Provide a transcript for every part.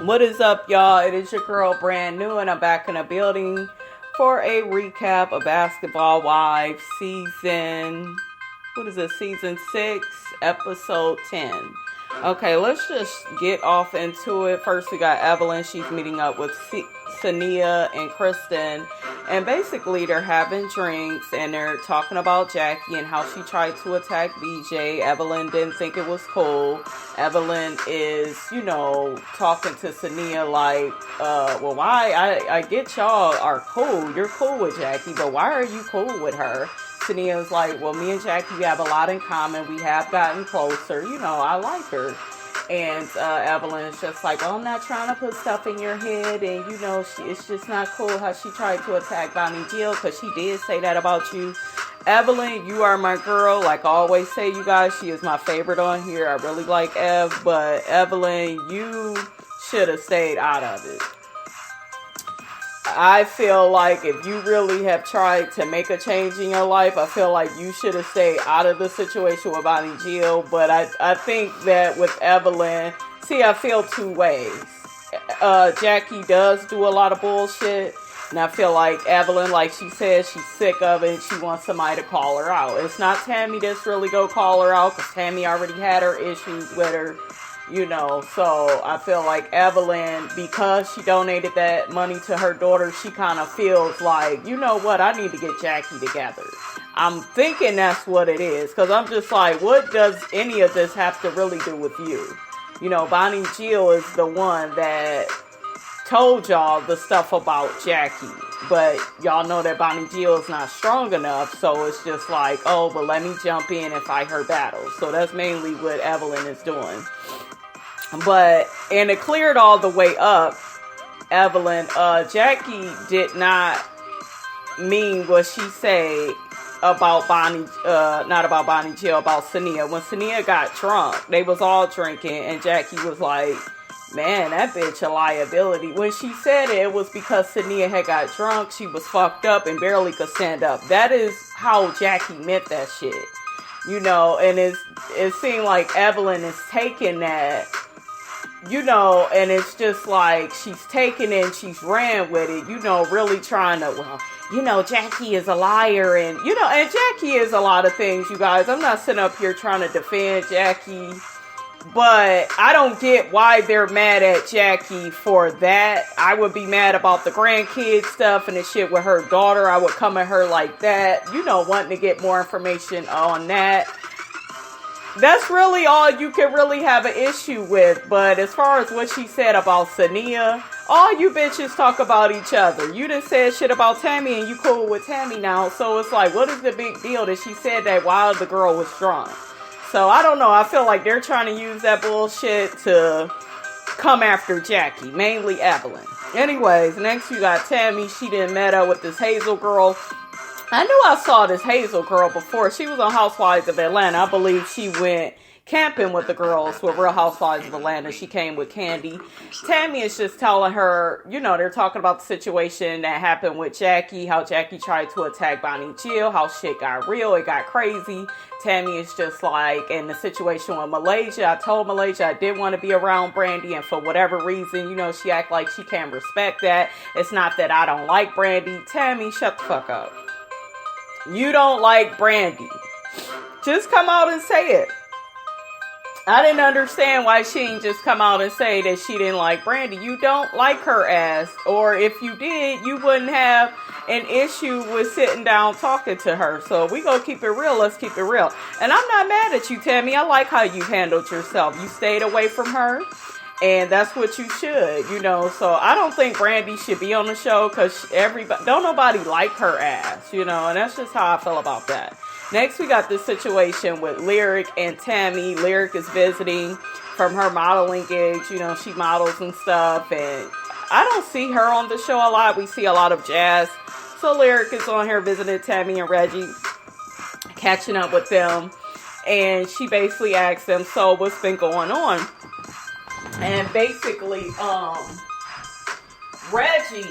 What is up, y'all? It is your girl, Brand New, and I'm back in the building for a recap of Basketball Wives season, season 6, episode 10. Okay, let's just get off into it. First, we got Evelyn. She's meeting up with Sania and Kristen, and basically they're having drinks and they're talking about Jackie and how she tried to attack BJ. Evelyn didn't think it was cool. Evelyn is, talking to Sania like, well, why? I get y'all are cool. You're cool with Jackie, but why are you cool with her? Sania's like, well, me and Jackie have a lot in common. We have gotten closer. I like her. And Evelyn's just like, oh, I'm not trying to put stuff in your head. And, it's just not cool how she tried to attack Bonnie Jill, because she did say that about you. Evelyn, you are my girl. Like I always say, you guys, she is my favorite on here. I really like Ev. But Evelyn, you should have stayed out of it. I feel like if you really have tried to make a change in your life, I feel like you should have stayed out of the situation with Bonnie Jill. But I think that with Evelyn, I feel two ways. Jackie does do a lot of bullshit. And I feel like Evelyn, like she said, she's sick of it and she wants somebody to call her out. It's not Tammy that's really go call her out, because Tammy already had her issues with her. So I feel like Evelyn, because she donated that money to her daughter, she kind of feels like, you know what, I need to get Jackie together. I'm thinking that's what it is, because I'm just like, what does any of this have to really do with you? Bonnie Jill is the one that told y'all the stuff about Jackie, but y'all know that Bonnie Jill is not strong enough, so it's just like, oh, but let me jump in and fight her battle. So that's mainly what Evelyn is doing. And it cleared all the way up, Evelyn, Jackie did not mean what she said about not about Bonnie Jill, about Sania. When Sania got drunk, they was all drinking, and Jackie was like, man, that bitch a liability. When she said it was because Sania had got drunk, she was fucked up and barely could stand up. That is how Jackie meant that shit. And it seemed like Evelyn is taking that, and it's just like she's taking it and she's ran with it, really trying to, Jackie is a liar, and, and Jackie is a lot of things, you guys. I'm not sitting up here trying to defend Jackie, but I don't get why they're mad at Jackie for that. I would be mad about the grandkid stuff and the shit with her daughter. I would come at her like that, wanting to get more information on that. That's really all you can really have an issue with. But as far as what she said about Sania, all you bitches talk about each other. You done said shit about Tammy and you cool with Tammy now. So it's like, what is the big deal that she said that while the girl was drunk? So I don't know. I feel like they're trying to use that bullshit to come after Jackie, mainly Evelyn. Anyways, next you got Tammy. She done met up with this Hazel girl. I knew I saw this Hazel girl before. She was on Housewives of Atlanta. I believe she went camping with the girls with Real Housewives of Atlanta. She came with Candy. Tammy is just telling her, they're talking about the situation that happened with Jackie, how Jackie tried to attack Bonnie Jill, how shit got real, it got crazy. Tammy is just like, in the situation with Malaysia, I told Malaysia I didn't want to be around Brandy, and for whatever reason, she act like she can't respect that. It's not that I don't like Brandy. Tammy, shut the fuck up. You don't like Brandy. Just come out and say it. I didn't understand why she didn't just come out and say that she didn't like Brandy. You don't like her ass. Or if you did, you wouldn't have an issue with sitting down talking to her. So we gonna keep it real. Let's keep it real. And I'm not mad at you, Tammy. I like how you handled yourself. You stayed away from her. And that's what you should, So I don't think Brandy should be on the show, because don't nobody like her ass, and that's just how I feel about that. Next, we got this situation with Lyric and Tammy. Lyric is visiting from her modeling gigs. She models and stuff, and I don't see her on the show a lot. We see a lot of Jazz. So Lyric is on here visiting Tammy and Reggie, catching up with them. And she basically asks them, so what's been going on? And basically, Reggie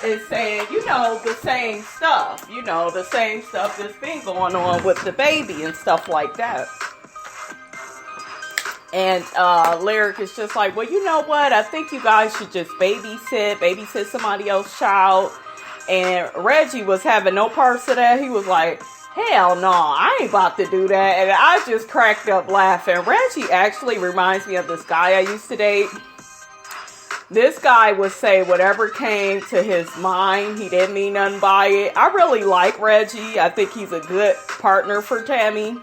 is saying, the same stuff. The same stuff that's been going on with the baby and stuff like that. And Lyric is just like, well, you know what? I think you guys should just babysit somebody else's child. And Reggie was having no parts of that. He was like, hell no, I ain't about to do that. And I just cracked up laughing. Reggie actually reminds me of this guy I used to date. This guy would say whatever came to his mind. He didn't mean nothing by it. I really like Reggie. I think he's a good partner for Tammy.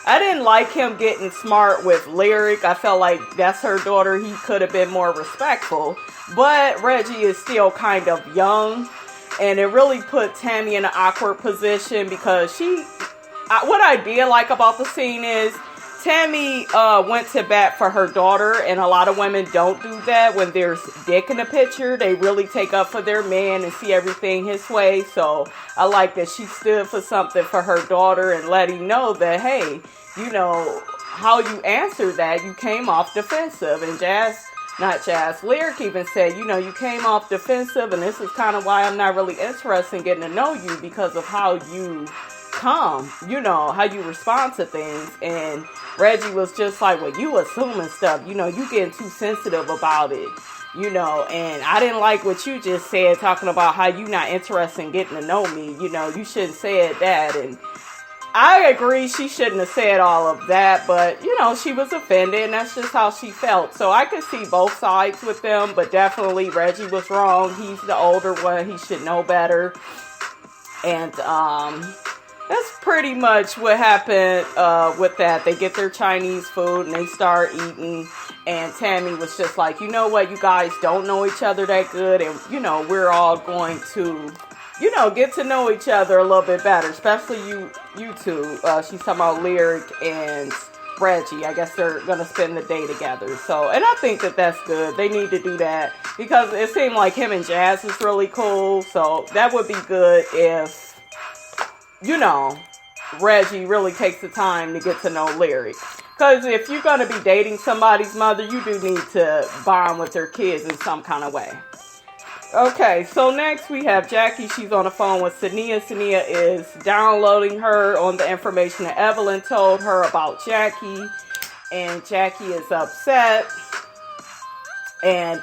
I didn't like him getting smart with Lyric. I felt like that's her daughter. He could have been more respectful. But Reggie is still kind of young. And it really put Tammy in an awkward position because what I did like about the scene is Tammy went to bat for her daughter. And a lot of women don't do that when there's dick in the picture. They really take up for their man and see everything his way. So I like that she stood for something for her daughter and let him know that, hey, you know, how you answered that, you came off defensive. And Lyric even said, you know, you came off defensive, and this is kind of why I'm not really interested in getting to know you because of how you come, you know, how you respond to things. And Reggie was just like, well, you assuming stuff, you know, you getting too sensitive about it, you know, and I didn't like what you just said, talking about how you not interested in getting to know me, you know, you shouldn't say that. And I agree, she shouldn't have said all of that, but, you know, she was offended, and that's just how she felt. So I could see both sides with them, but definitely Reggie was wrong. He's the older one. He should know better. And that's pretty much what happened with that. They get their Chinese food, and they start eating, and Tammy was just like, you know what, you guys don't know each other that good, and, you know, we're all going to, you know, get to know each other a little bit better, especially you two. She's talking about Lyric and Reggie. I guess they're going to spend the day together. So, and I think that that's good. They need to do that because it seemed like him and Jazz is really cool. So that would be good if, you know, Reggie really takes the time to get to know Lyric. Because if you're going to be dating somebody's mother, you do need to bond with their kids in some kind of way. Okay, so next we have Jackie. She's on the phone with Sania. Sania is downloading her on the information that Evelyn told her about Jackie. And Jackie is upset. And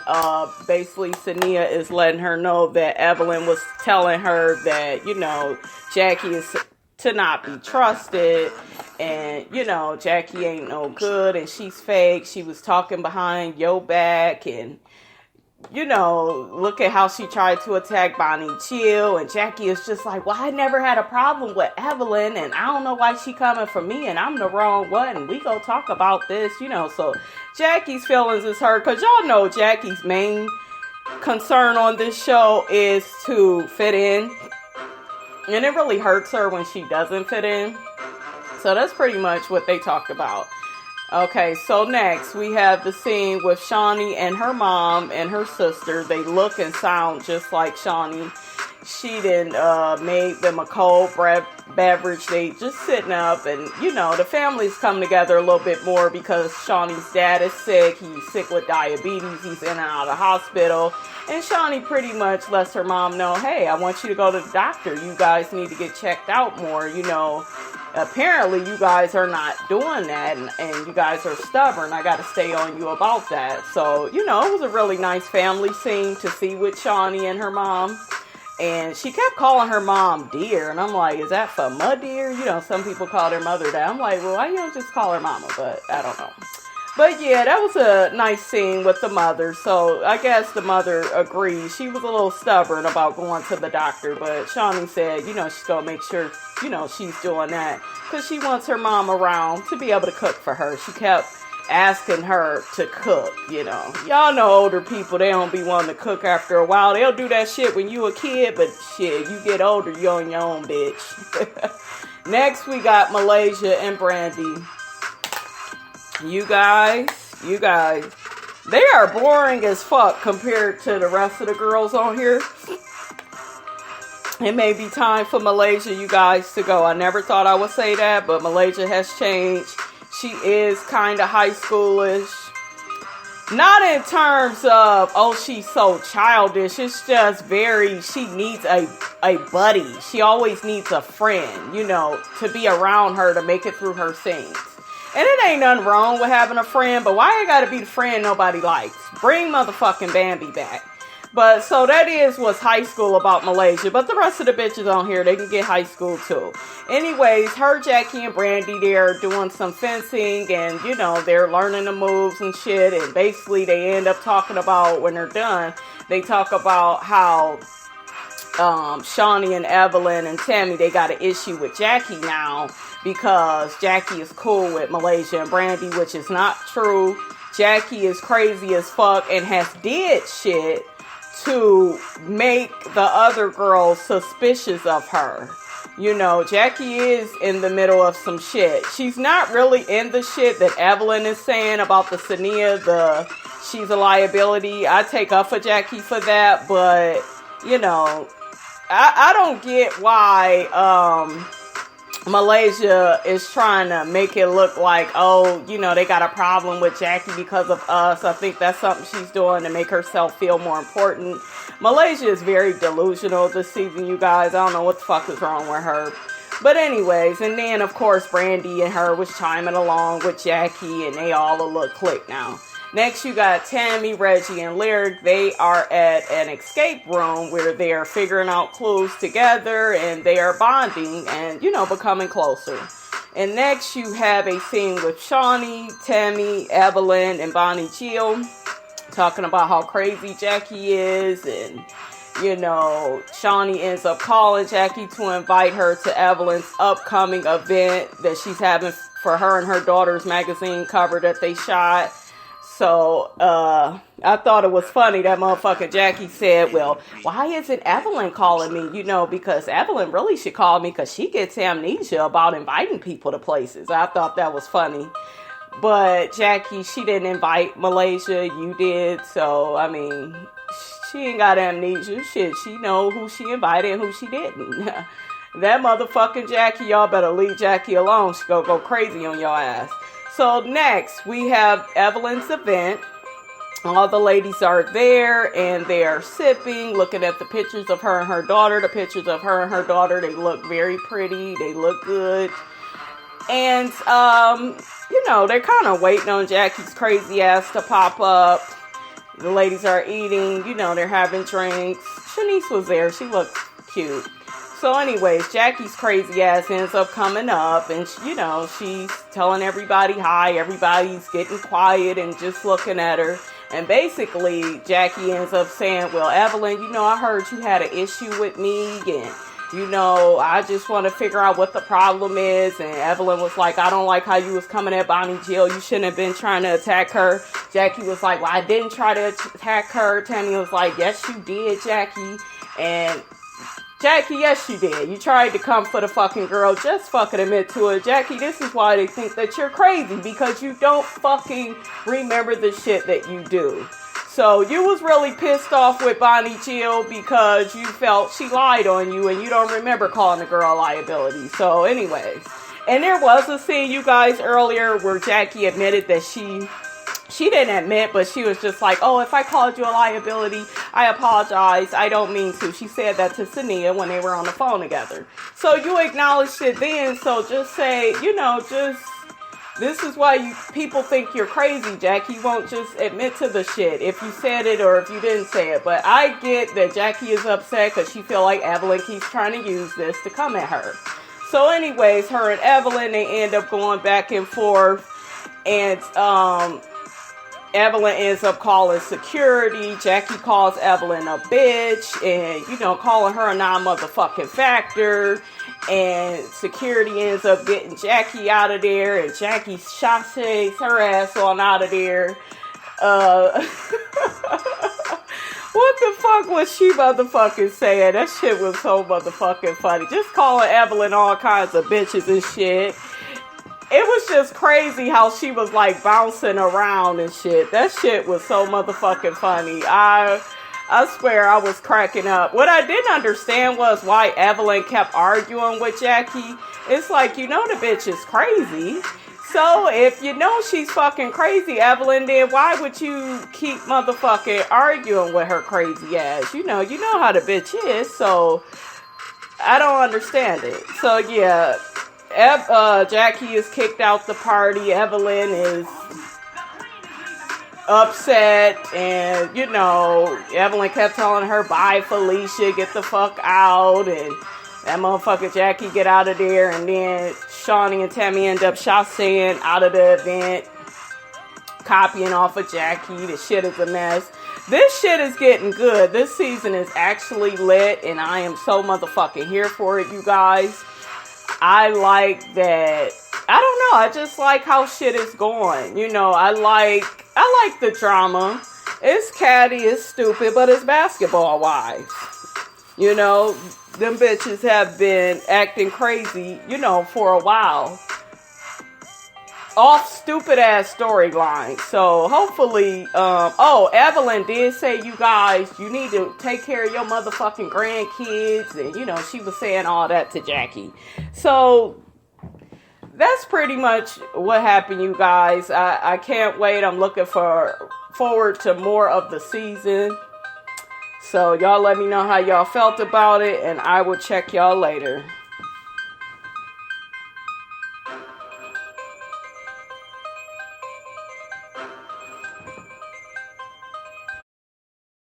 basically Sania is letting her know that Evelyn was telling her that, you know, Jackie is to not be trusted. And, you know, Jackie ain't no good and she's fake. She was talking behind your back and, you know, look at how she tried to attack Bonnie Chill, and Jackie is just like, well, I never had a problem with Evelyn, and I don't know why she coming for me, and I'm the wrong one, and we go talk about this, you know. So Jackie's feelings is hurt, because y'all know Jackie's main concern on this show is to fit in, and it really hurts her when she doesn't fit in. So that's pretty much what they talked about. Okay, so next we have the scene with Shaunie and her mom and her sister. They look and sound just like Shaunie. She made them a cold beverage. They just sitting up, and you know the families come together a little bit more because Shaunie's dad is sick. He's sick with diabetes. He's in and out of the hospital. And Shaunie pretty much lets her mom know, hey, I want you to go to the doctor. You guys need to get checked out more, you know. Apparently you guys are not doing that, and you guys are stubborn. I got to stay on you about that. So, you know, it was a really nice family scene to see with Shaunie and her mom. And she kept calling her mom dear, and I'm like, is that for my dear? You know, some people call their mother that. I'm like, well, why you don't just call her mama? But I don't know. But yeah, that was a nice scene with the mother. So I guess the mother agrees. She was a little stubborn about going to the doctor, but Shaunie said, you know, she's going to make sure, you know, she's doing that because she wants her mom around to be able to cook for her. She kept asking her to cook, you know. Y'all know older people, they don't be wanting to cook after a while. They'll do that shit when you a kid, but shit, you get older, you on your own, bitch. Next, we got Malaysia and Brandy. You guys, they are boring as fuck compared to the rest of the girls on here. It may be time for Malaysia, you guys, to go. I never thought I would say that, but Malaysia has changed. She is kind of high schoolish. Not in terms of, oh, she's so childish. It's just she needs a buddy. She always needs a friend, you know, to be around her to make it through her scenes. And it ain't nothing wrong with having a friend, but why it gotta be the friend nobody likes? Bring motherfucking Bambi back. But so that is what's high school about Malaysia. But the rest of the bitches on here, they can get high school too. Anyways, her, Jackie, and Brandy, they're doing some fencing. And, you know, they're learning the moves and shit. And basically they end up talking about, when they're done, they talk about how Shaunie and Evelyn and Tammy, they got an issue with Jackie now. Because Jackie is cool with Malaysia and Brandy, which is not true. Jackie is crazy as fuck and has did shit to make the other girls suspicious of her. You know, Jackie is in the middle of some shit. She's not really in the shit that Evelyn is saying about the Sania, she's a liability. I take up for Jackie for that, but, you know, I don't get why, Malaysia is trying to make it look like, oh, you know, they got a problem with Jackie because of us. I think that's something she's doing to make herself feel more important. Malaysia is very delusional this season, you guys. I don't know what the fuck is wrong with her. But anyways, and then, of course, Brandy and her was chiming along with Jackie, and they all a little clique now. Next, you got Tammy, Reggie, and Lyric. They are at an escape room where they are figuring out clues together and they are bonding and, you know, becoming closer. And next, you have a scene with Shaunie, Tammy, Evelyn, and Bonnie Jill talking about how crazy Jackie is. And, you know, Shaunie ends up calling Jackie to invite her to Evelyn's upcoming event that she's having for her and her daughter's magazine cover that they shot. So, I thought it was funny that motherfucker Jackie said, well, why isn't Evelyn calling me? You know, because Evelyn really should call me because she gets amnesia about inviting people to places. I thought that was funny. But Jackie, she didn't invite Malaysia. You did. So, I mean, she ain't got amnesia. Shit, she know who she invited and who she didn't. That motherfucking Jackie, y'all better leave Jackie alone. She gonna go crazy on your ass. So next, we have Evelyn's event. All the ladies are there, and they are sipping, looking at the pictures of her and her daughter. The pictures of her and her daughter, they look very pretty. They look good. And, you know, they're kind of waiting on Jackie's crazy ass to pop up. The ladies are eating. You know, they're having drinks. Shanice was there. She looked cute. So anyways, Jackie's crazy ass ends up coming up and, you know, she's telling everybody hi. Everybody's getting quiet and just looking at her. And basically, Jackie ends up saying, well, Evelyn, you know, I heard you had an issue with me and, you know, I just want to figure out what the problem is. And Evelyn was like, I don't like how you was coming at Bonnie Jill. You shouldn't have been trying to attack her. Jackie was like, well, I didn't try to attack her. Tammy was like, yes, you did, Jackie. And Jackie, yes, you did. You tried to come for the fucking girl. Just fucking admit to it. Jackie, this is why they think that you're crazy. Because you don't fucking remember the shit that you do. So, you was really pissed off with Bonnie Jill because you felt she lied on you and you don't remember calling the girl a liability. So, anyways. And there was a scene, you guys, earlier where Jackie admitted that she didn't admit, but she was just like, oh, if I called you a liability, I apologize. I don't mean to. She said that to Sania when they were on the phone together. So you acknowledged it then. So just say, you know, this is why people think you're crazy, Jackie. You won't just admit to the shit if you said it or if you didn't say it. But I get that Jackie is upset because she feel like Evelyn keeps trying to use this to come at her. So anyways, her and Evelyn, they end up going back and forth. And, Evelyn ends up calling security. Jackie calls Evelyn a bitch and, you know, calling her a non-motherfucking factor. And security ends up getting Jackie out of there. And Jackie chases her ass on out of there. What the fuck was she motherfucking saying? That shit was so motherfucking funny. Just calling Evelyn all kinds of bitches and shit. It was just crazy how she was like bouncing around and shit. That shit was so motherfucking funny. I swear I was cracking up. What I didn't understand was why Evelyn kept arguing with Jackie. It's like, you know the bitch is crazy. So if you know she's fucking crazy, Evelyn, then why would you keep motherfucking arguing with her crazy ass? You know how the bitch is. So I don't understand it. So yeah. Jackie is kicked out the party. Evelyn is upset, and you know, Evelyn kept telling her, bye Felicia, get the fuck out, and that motherfucker Jackie get out of there, and then Shaunie and Tammy end up shotting out of the event, copying off of Jackie. The shit is a mess. This shit is getting good. This season is actually lit, and I am so motherfucking here for it, you guys. I like that. I don't know. I just like how shit is going. You know, I like the drama. It's catty, it's stupid, but it's Basketball Wives. You know, them bitches have been acting crazy, you know, for a while. Off stupid ass storylines. So hopefully, Evelyn did say, you guys, you need to take care of your motherfucking grandkids. And, you know, she was saying all that to Jackie. So that's pretty much what happened, you guys. I can't wait. I'm looking forward to more of the season. So y'all let me know how y'all felt about it, and I will check y'all later.